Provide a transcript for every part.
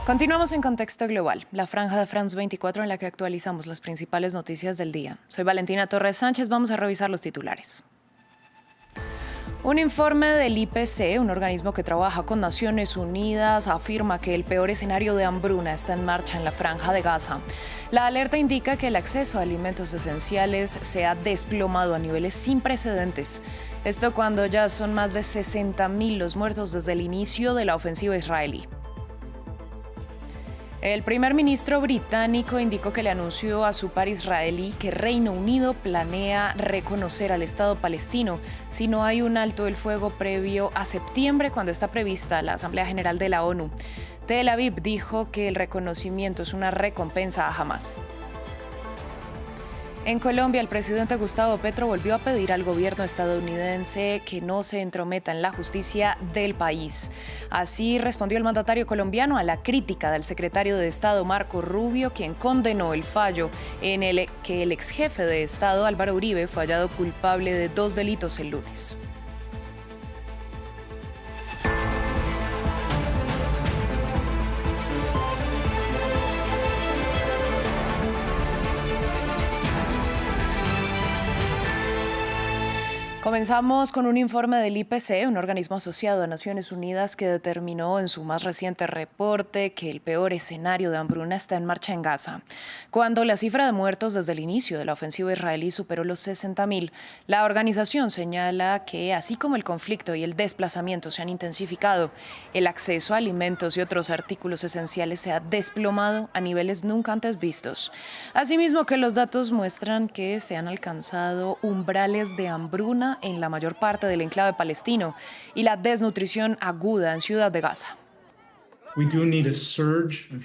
Continuamos en Contexto Global, la franja de France 24 en la que actualizamos las principales noticias del día. Soy Valentina Torres Sánchez, vamos a revisar los titulares. Un informe del IPC, un organismo que trabaja con Naciones Unidas, afirma que el peor escenario de hambruna está en marcha en la Franja de Gaza. La alerta indica que el acceso a alimentos esenciales se ha desplomado a niveles sin precedentes. Esto cuando ya son más de 60.000 los muertos desde el inicio de la ofensiva israelí. El primer ministro británico indicó que le anunció a su par israelí que Reino Unido planea reconocer al Estado palestino si no hay un alto el fuego previo a septiembre, cuando está prevista la Asamblea General de la ONU. Tel Aviv dijo que el reconocimiento es una recompensa a Hamás. En Colombia, el presidente Gustavo Petro volvió a pedir al gobierno estadounidense que no se entrometa en la justicia del país. Así respondió el mandatario colombiano a la crítica del secretario de Estado Marco Rubio, quien condenó el fallo en el que el exjefe de Estado Álvaro Uribe fue hallado culpable de 2 delitos el lunes. Comenzamos con un informe del IPC, un organismo asociado a Naciones Unidas que determinó en su más reciente reporte que el peor escenario de hambruna está en marcha en Gaza. Cuando la cifra de muertos desde el inicio de la ofensiva israelí superó los 60.000, la organización señala que, así como el conflicto y el desplazamiento se han intensificado, el acceso a alimentos y otros artículos esenciales se ha desplomado a niveles nunca antes vistos. Asimismo, que los datos muestran que se han alcanzado umbrales de hambruna en la mayor parte del enclave palestino y la desnutrición aguda en Ciudad de Gaza.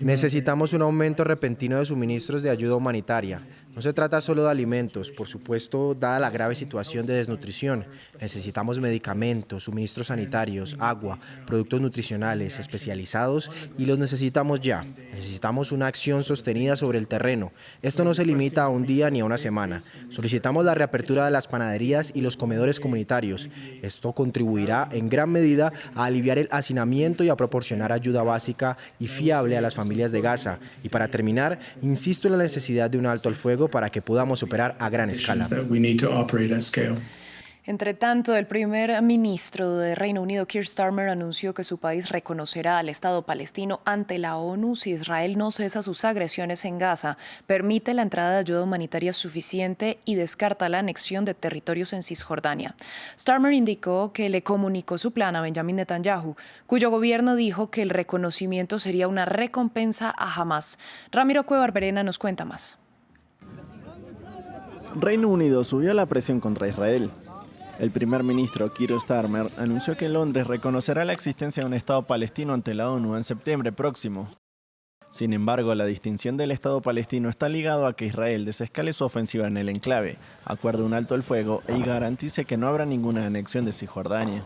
Necesitamos un aumento repentino de suministros de ayuda humanitaria. No se trata solo de alimentos, por supuesto, dada la grave situación de desnutrición. Necesitamos medicamentos, suministros sanitarios, agua, productos nutricionales especializados y los necesitamos ya. Necesitamos una acción sostenida sobre el terreno. Esto no se limita a un día ni a una semana. Solicitamos la reapertura de las panaderías y los comedores comunitarios. Esto contribuirá en gran medida a aliviar el hacinamiento y a proporcionar ayuda básica y fiable a las familias de Gaza. Y para terminar, insisto en la necesidad de un alto al fuego para que podamos operar a gran escala. Entre tanto, el primer ministro de Reino Unido, Keir Starmer, anunció que su país reconocerá al Estado palestino ante la ONU si Israel no cesa sus agresiones en Gaza, permite la entrada de ayuda humanitaria suficiente y descarta la anexión de territorios en Cisjordania. Starmer indicó que le comunicó su plan a Benjamin Netanyahu, cuyo gobierno dijo que el reconocimiento sería una recompensa a Hamás. Ramiro Cueva Verena nos cuenta más. Reino Unido subió la presión contra Israel. El primer ministro Keir Starmer anunció que Londres reconocerá la existencia de un Estado palestino ante la ONU en septiembre próximo. Sin embargo, la distinción del Estado palestino está ligado a que Israel desescale su ofensiva en el enclave, acuerde un alto el fuego y garantice que no habrá ninguna anexión de Cisjordania.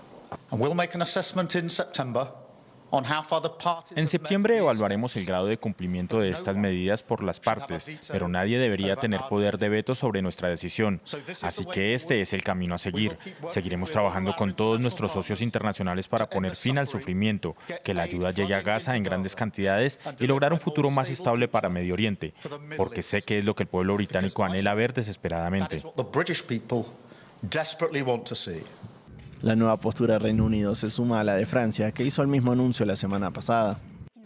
En septiembre evaluaremos el grado de cumplimiento de estas medidas por las partes, pero nadie debería tener poder de veto sobre nuestra decisión. Así que este es el camino a seguir. Seguiremos trabajando con todos nuestros socios internacionales para poner fin al sufrimiento, que la ayuda llegue a Gaza en grandes cantidades y lograr un futuro más estable para Medio Oriente, porque sé que es lo que el pueblo británico anhela ver desesperadamente. La nueva postura del Reino Unido se suma a la de Francia, que hizo el mismo anuncio la semana pasada.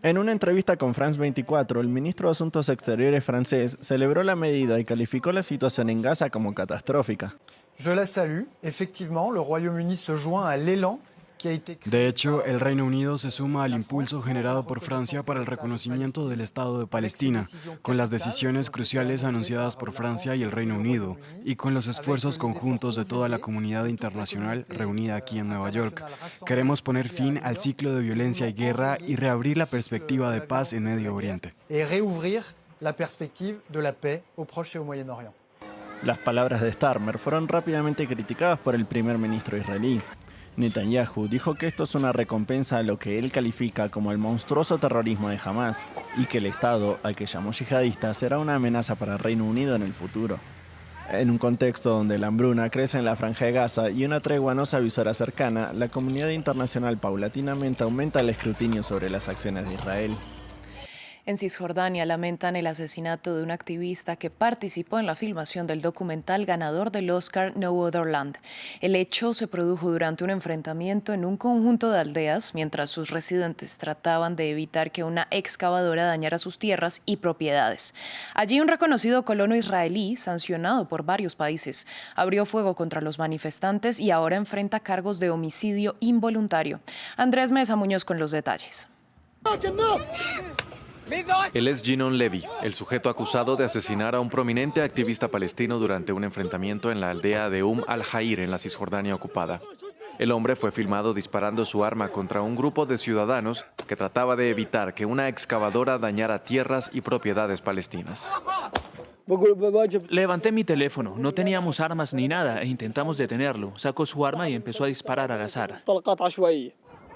En una entrevista con France 24, el ministro de Asuntos Exteriores francés celebró la medida y calificó la situación en Gaza como catastrófica. Je la salue. Effectivement, le Royaume-Uni se joint à l'élan. De hecho, el Reino Unido se suma al impulso generado por Francia para el reconocimiento del Estado de Palestina, con las decisiones cruciales anunciadas por Francia y el Reino Unido, y con los esfuerzos conjuntos de toda la comunidad internacional reunida aquí en Nueva York. Queremos poner fin al ciclo de violencia y guerra y reabrir la perspectiva de paz en Medio Oriente. Las palabras de Starmer fueron rápidamente criticadas por el primer ministro israelí. Netanyahu dijo que esto es una recompensa a lo que él califica como el monstruoso terrorismo de Hamás y que el Estado, al que llamó yihadista, será una amenaza para el Reino Unido en el futuro. En un contexto donde la hambruna crece en la Franja de Gaza y una tregua no se avisora cercana, la comunidad internacional paulatinamente aumenta el escrutinio sobre las acciones de Israel. En Cisjordania lamentan el asesinato de un activista que participó en la filmación del documental ganador del Oscar No Other Land. El hecho se produjo durante un enfrentamiento en un conjunto de aldeas mientras sus residentes trataban de evitar que una excavadora dañara sus tierras y propiedades. Allí un reconocido colono israelí, sancionado por varios países, abrió fuego contra los manifestantes y ahora enfrenta cargos de homicidio involuntario. Andrés Mesa Muñoz con los detalles. Él es Ginon Levy, el sujeto acusado de asesinar a un prominente activista palestino durante un enfrentamiento en la aldea de al-Jair en la Cisjordania ocupada. El hombre fue filmado disparando su arma contra un grupo de ciudadanos que trataba de evitar que una excavadora dañara tierras y propiedades palestinas. Levanté mi teléfono, no teníamos armas ni nada e intentamos detenerlo. Sacó su arma y empezó a disparar al azar.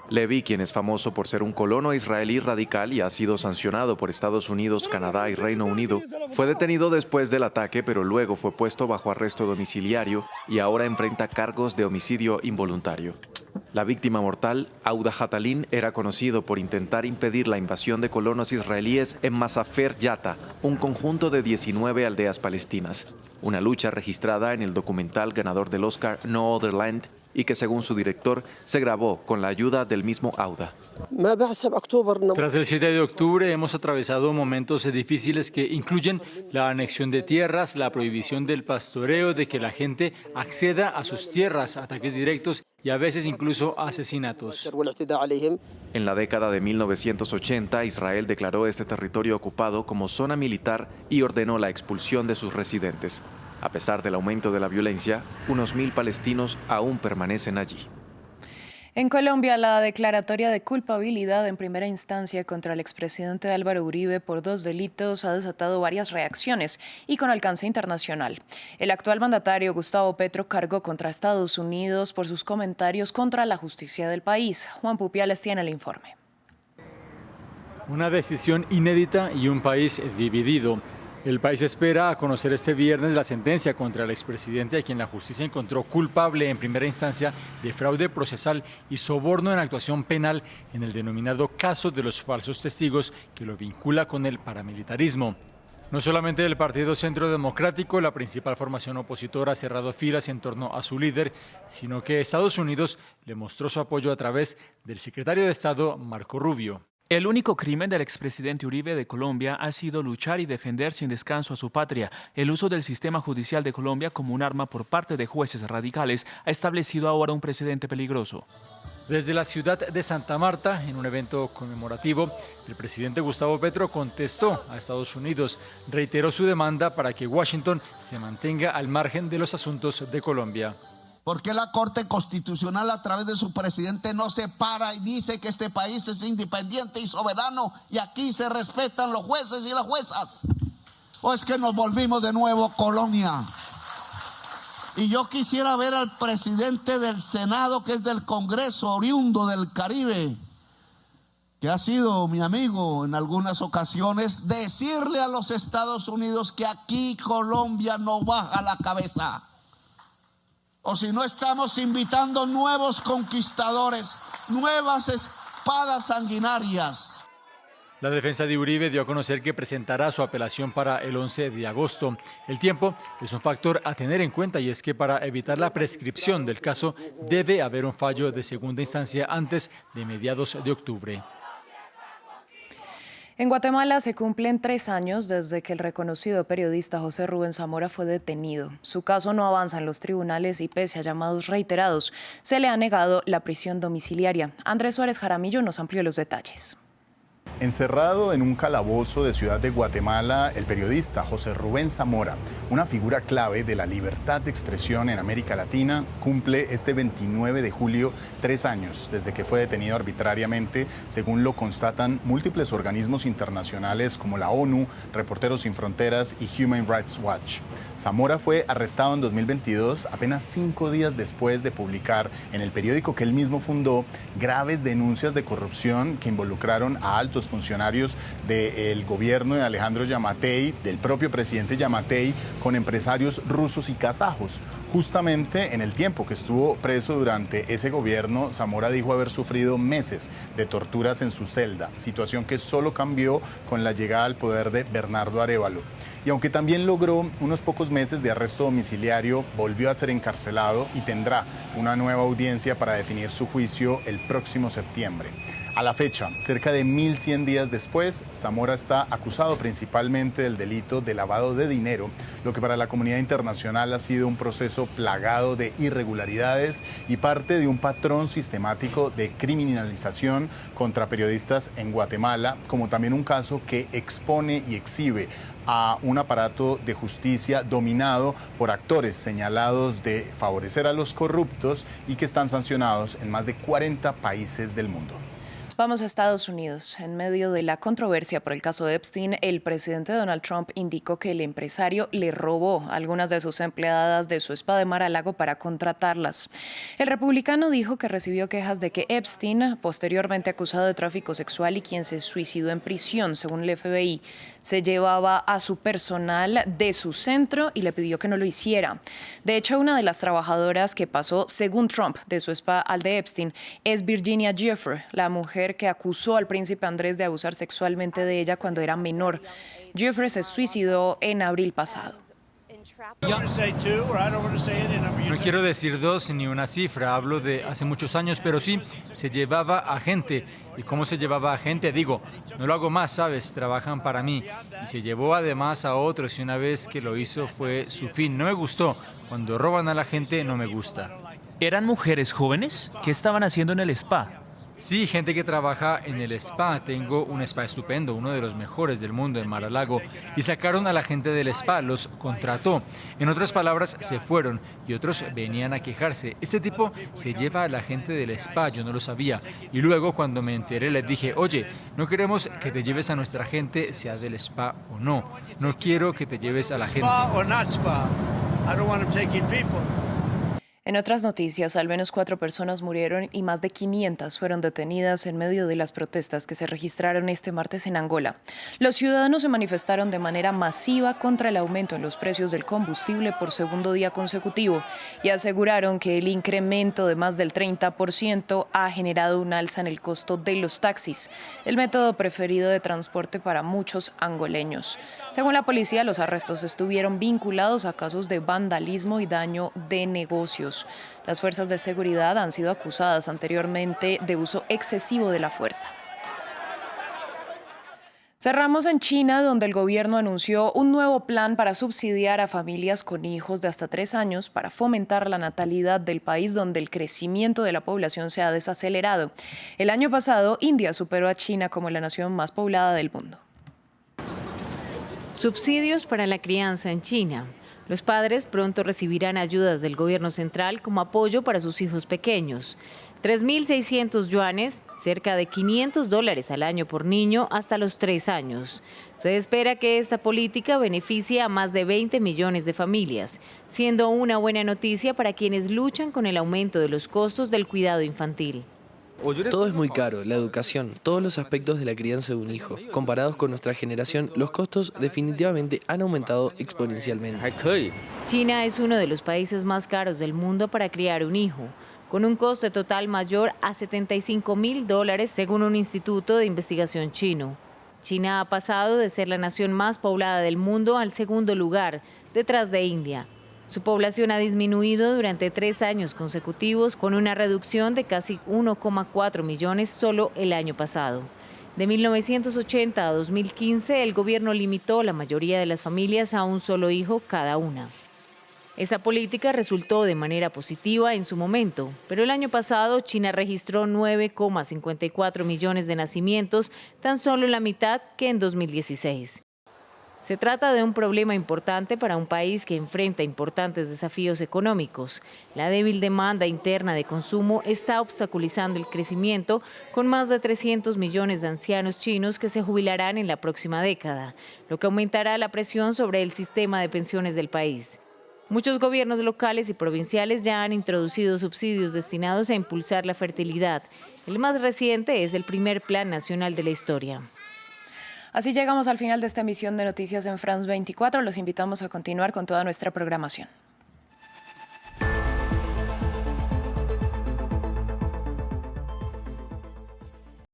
Levy, quien es famoso por ser un colono israelí radical y ha sido sancionado por Estados Unidos, Canadá y Reino Unido, fue detenido después del ataque, pero luego fue puesto bajo arresto domiciliario y ahora enfrenta cargos de homicidio involuntario. La víctima mortal, Auda Hatalin, era conocido por intentar impedir la invasión de colonos israelíes en Masafer Yatta, un conjunto de 19 aldeas palestinas. Una lucha registrada en el documental ganador del Oscar No Other Land y que, según su director, se grabó con la ayuda del mismo Auda. Tras el 7 de octubre hemos atravesado momentos difíciles que incluyen la anexión de tierras, la prohibición del pastoreo, de que la gente acceda a sus tierras, ataques directos y a veces incluso asesinatos. En la década de 1980, Israel declaró este territorio ocupado como zona militar y ordenó la expulsión de sus residentes. A pesar del aumento de la violencia, unos 1.000 palestinos aún permanecen allí. En Colombia, la declaratoria de culpabilidad en primera instancia contra el expresidente Álvaro Uribe por 2 delitos ha desatado varias reacciones y con alcance internacional. El actual mandatario Gustavo Petro cargó contra Estados Unidos por sus comentarios contra la justicia del país. Juan Pupiales tiene el informe. Una decisión inédita y un país dividido. El país espera a conocer este viernes la sentencia contra el expresidente, a quien la justicia encontró culpable en primera instancia de fraude procesal y soborno en actuación penal en el denominado caso de los falsos testigos, que lo vincula con el paramilitarismo. No solamente el Partido Centro Democrático, la principal formación opositora, ha cerrado filas en torno a su líder, sino que Estados Unidos le mostró su apoyo a través del secretario de Estado, Marco Rubio. El único crimen del expresidente Uribe de Colombia ha sido luchar y defender sin descanso a su patria. El uso del sistema judicial de Colombia como un arma por parte de jueces radicales ha establecido ahora un precedente peligroso. Desde la ciudad de Santa Marta, en un evento conmemorativo, el presidente Gustavo Petro contestó a Estados Unidos, reiteró su demanda para que Washington se mantenga al margen de los asuntos de Colombia. ¿Por qué la Corte Constitucional a través de su presidente no se para y dice que este país es independiente y soberano y aquí se respetan los jueces y las juezas? ¿O es que nos volvimos de nuevo colonia? Y yo quisiera ver al presidente del Senado, que es del Congreso, oriundo del Caribe, que ha sido mi amigo en algunas ocasiones, decirle a los Estados Unidos que aquí Colombia no baja la cabeza. O si no, estamos invitando nuevos conquistadores, nuevas espadas sanguinarias. La defensa de Uribe dio a conocer que presentará su apelación para el 11 de agosto. El tiempo es un factor a tener en cuenta, y es que para evitar la prescripción del caso debe haber un fallo de segunda instancia antes de mediados de octubre. En Guatemala se cumplen 3 años desde que el reconocido periodista José Rubén Zamora fue detenido. Su caso no avanza en los tribunales y, pese a llamados reiterados, se le ha negado la prisión domiciliaria. Andrés Suárez Jaramillo nos amplió los detalles. Encerrado en un calabozo de Ciudad de Guatemala, el periodista José Rubén Zamora, una figura clave de la libertad de expresión en América Latina, cumple este 29 de julio 3 años desde que fue detenido arbitrariamente, según lo constatan múltiples organismos internacionales como la ONU, Reporteros Sin Fronteras y Human Rights Watch. Zamora fue arrestado en 2022, apenas 5 días después de publicar en el periódico que él mismo fundó graves denuncias de corrupción que involucraron a altos funcionarios del gobierno de Alejandro Yamatei, del propio presidente Yamatei, con empresarios rusos y kazajos. Justamente en el tiempo que estuvo preso durante ese gobierno, Zamora dijo haber sufrido meses de torturas en su celda, situación que solo cambió con la llegada al poder de Bernardo Arévalo. Y aunque también logró unos pocos meses de arresto domiciliario, volvió a ser encarcelado y tendrá una nueva audiencia para definir su juicio el próximo septiembre. A la fecha, cerca de 1.100 días después, Zamora está acusado principalmente del delito de lavado de dinero, lo que para la comunidad internacional ha sido un proceso plagado de irregularidades y parte de un patrón sistemático de criminalización contra periodistas en Guatemala, como también un caso que expone y exhibe a un aparato de justicia dominado por actores señalados de favorecer a los corruptos y que están sancionados en más de 40 países del mundo. Vamos a Estados Unidos. En medio de la controversia por el caso de Epstein, el presidente Donald Trump indicó que el empresario le robó a algunas de sus empleadas de su spa de Mar-a-Lago para contratarlas. El republicano dijo que recibió quejas de que Epstein, posteriormente acusado de tráfico sexual y quien se suicidó en prisión, según el FBI, se llevaba a su personal de su centro y le pidió que no lo hiciera. De hecho, una de las trabajadoras que pasó, según Trump, de su spa al de Epstein, es Virginia Giuffre, la mujer que acusó al príncipe Andrés de abusar sexualmente de ella cuando era menor. Giuffre se suicidó en abril pasado. No quiero decir 2 ni una cifra, hablo de hace muchos años, pero sí, se llevaba a gente. ¿Y cómo se llevaba a gente? Digo, no lo hago más, ¿sabes? Trabajan para mí. Y se llevó además a otros y una vez que lo hizo fue su fin. No me gustó. Cuando roban a la gente no me gusta. ¿Eran mujeres jóvenes? ¿Qué estaban haciendo en el spa? Sí, gente que trabaja en el spa. Tengo un spa estupendo, uno de los mejores del mundo en Mar-a-Lago. Y sacaron a la gente del spa, los contrató. En otras palabras, se fueron y otros venían a quejarse. Este tipo se lleva a la gente del spa, yo no lo sabía. Y luego cuando me enteré les dije, oye, no queremos que te lleves a nuestra gente, sea del spa o no. No quiero que te lleves a la gente. En otras noticias, al menos 4 personas murieron y más de 500 fueron detenidas en medio de las protestas que se registraron este martes en Angola. Los ciudadanos se manifestaron de manera masiva contra el aumento en los precios del combustible por segundo día consecutivo y aseguraron que el incremento de más del 30% ha generado un alza en el costo de los taxis, el método preferido de transporte para muchos angoleños. Según la policía, los arrestos estuvieron vinculados a casos de vandalismo y daño de negocios. Las fuerzas de seguridad han sido acusadas anteriormente de uso excesivo de la fuerza. Cerramos en China, donde el gobierno anunció un nuevo plan para subsidiar a familias con hijos de hasta 3 años para fomentar la natalidad del país, donde el crecimiento de la población se ha desacelerado. El año pasado, India superó a China como la nación más poblada del mundo. Subsidios para la crianza en China. Los padres pronto recibirán ayudas del gobierno central como apoyo para sus hijos pequeños. 3.600 yuanes, cerca de $500 al año por niño hasta los 3 años. Se espera que esta política beneficie a más de 20 millones de familias, siendo una buena noticia para quienes luchan con el aumento de los costos del cuidado infantil. Todo es muy caro, la educación, todos los aspectos de la crianza de un hijo. Comparados con nuestra generación, los costos definitivamente han aumentado exponencialmente. China es uno de los países más caros del mundo para criar un hijo, con un coste total mayor a $75.000 según un instituto de investigación chino. China ha pasado de ser la nación más poblada del mundo al segundo lugar, detrás de India. Su población ha disminuido durante 3 años consecutivos, con una reducción de casi 1,4 millones solo el año pasado. De 1980 a 2015, el gobierno limitó la mayoría de las familias a un solo hijo cada una. Esa política resultó de manera positiva en su momento, pero el año pasado China registró 9,54 millones de nacimientos, tan solo la mitad que en 2016. Se trata de un problema importante para un país que enfrenta importantes desafíos económicos. La débil demanda interna de consumo está obstaculizando el crecimiento, con más de 300 millones de ancianos chinos que se jubilarán en la próxima década, lo que aumentará la presión sobre el sistema de pensiones del país. Muchos gobiernos locales y provinciales ya han introducido subsidios destinados a impulsar la fertilidad. El más reciente es el primer Plan Nacional de la Historia. Así llegamos al final de esta emisión de Noticias en France 24. Los invitamos a continuar con toda nuestra programación.